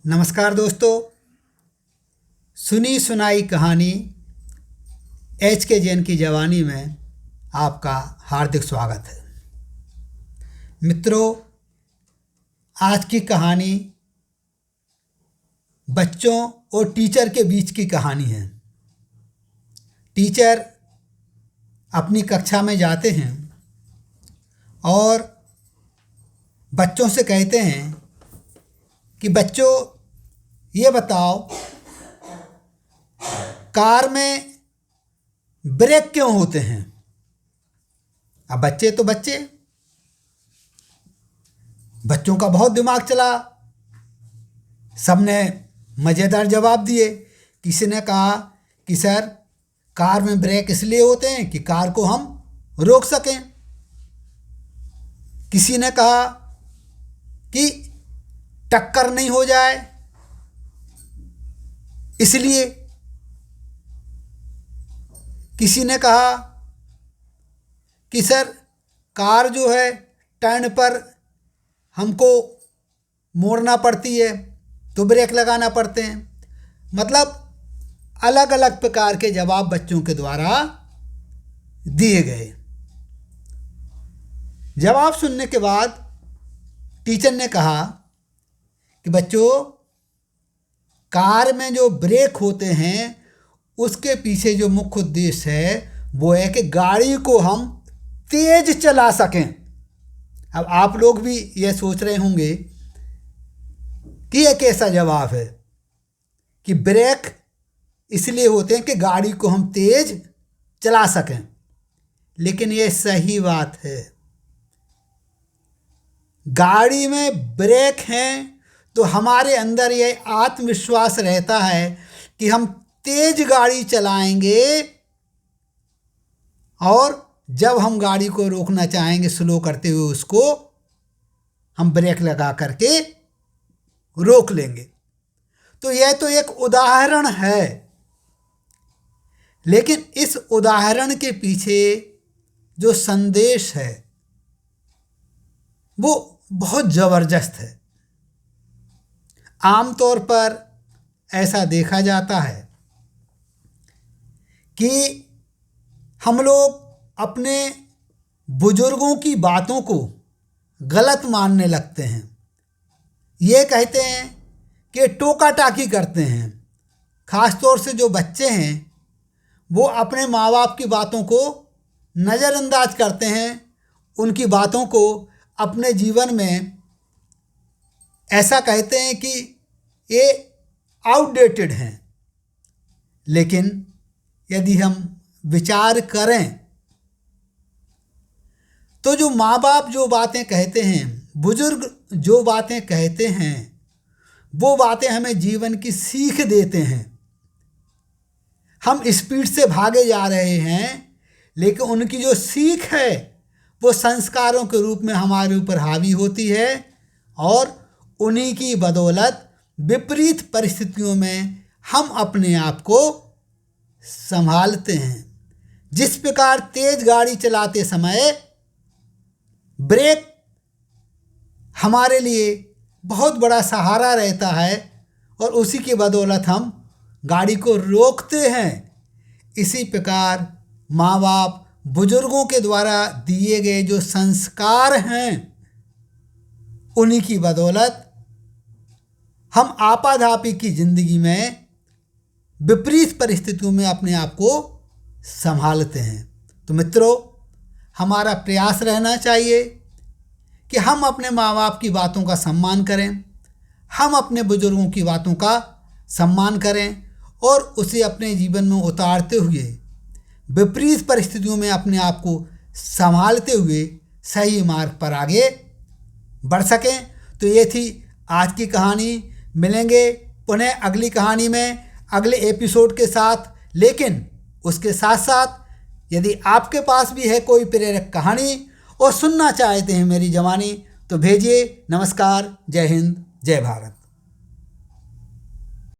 नमस्कार दोस्तों, सुनी सुनाई कहानी के जैन की जवानी में आपका हार्दिक स्वागत है। मित्रों, आज की कहानी बच्चों और टीचर के बीच की कहानी है। टीचर अपनी कक्षा में जाते हैं और बच्चों से कहते हैं कि बच्चों ये बताओ, कार में ब्रेक क्यों होते हैं। अब बच्चों का बहुत दिमाग चला। सबने मज़ेदार जवाब दिए। किसी ने कहा कि सर, कार में ब्रेक इसलिए होते हैं कि कार को हम रोक सकें। किसी ने कहा कि टक्कर नहीं हो जाए इसलिए। किसी ने कहा कि सर, कार जो है टर्न पर हमको मोड़ना पड़ती है तो ब्रेक लगाना पड़ते हैं। मतलब अलग अलग प्रकार के जवाब बच्चों के द्वारा दिए गए। जवाब सुनने के बाद टीचर ने कहा कि बच्चों, कार में जो ब्रेक होते हैं उसके पीछे जो मुख्य उद्देश्य है वो है कि गाड़ी को हम तेज चला सकें। अब आप लोग भी ये सोच रहे होंगे कि यह कैसा जवाब है कि ब्रेक इसलिए होते हैं कि गाड़ी को हम तेज चला सकें। लेकिन ये सही बात है। गाड़ी में ब्रेक हैं तो हमारे अंदर ये आत्मविश्वास रहता है कि हम तेज गाड़ी चलाएंगे और जब हम गाड़ी को रोकना चाहेंगे स्लो करते हुए, उसको हम ब्रेक लगा करके रोक लेंगे। तो यह तो एक उदाहरण है, लेकिन इस उदाहरण के पीछे जो संदेश है वो बहुत ज़बरदस्त है। आमतौर पर ऐसा देखा जाता है कि हम लोग अपने बुजुर्गों की बातों को गलत मानने लगते हैं। ये कहते हैं कि टोका टाकी करते हैं। ख़ास तौर से जो बच्चे हैं वो अपने माँ बाप की बातों को नज़रअंदाज करते हैं। उनकी बातों को अपने जीवन में ऐसा कहते हैं कि ये आउटडेटेड हैं। लेकिन यदि हम विचार करें तो जो माँ बाप जो बातें कहते हैं, बुजुर्ग जो बातें कहते हैं, वो बातें हमें जीवन की सीख देते हैं। हम स्पीड से भागे जा रहे हैं, लेकिन उनकी जो सीख है वो संस्कारों के रूप में हमारे ऊपर हावी होती है और उन्हीं की बदौलत विपरीत परिस्थितियों में हम अपने आप को संभालते हैं। जिस प्रकार तेज गाड़ी चलाते समय ब्रेक हमारे लिए बहुत बड़ा सहारा रहता है और उसी की बदौलत हम गाड़ी को रोकते हैं, इसी प्रकार माँ बाप बुजुर्गों के द्वारा दिए गए जो संस्कार हैं उन्हीं की बदौलत हम आपाधापी की ज़िंदगी में विपरीत परिस्थितियों में अपने आप को संभालते हैं। तो मित्रों, हमारा प्रयास रहना चाहिए कि हम अपने माँ बाप की बातों का सम्मान करें, हम अपने बुजुर्गों की बातों का सम्मान करें और उसे अपने जीवन में उतारते हुए विपरीत परिस्थितियों में अपने आप को संभालते हुए सही मार्ग पर आगे बढ़ सकें। तो ये थी आज की कहानी। मिलेंगे पुनः अगली कहानी में अगले एपिसोड के साथ। लेकिन उसके साथ साथ यदि आपके पास भी है कोई प्रेरक कहानी और सुनना चाहते हैं मेरी जवानी, तो भेजिए। नमस्कार, जय हिंद, जय भारत।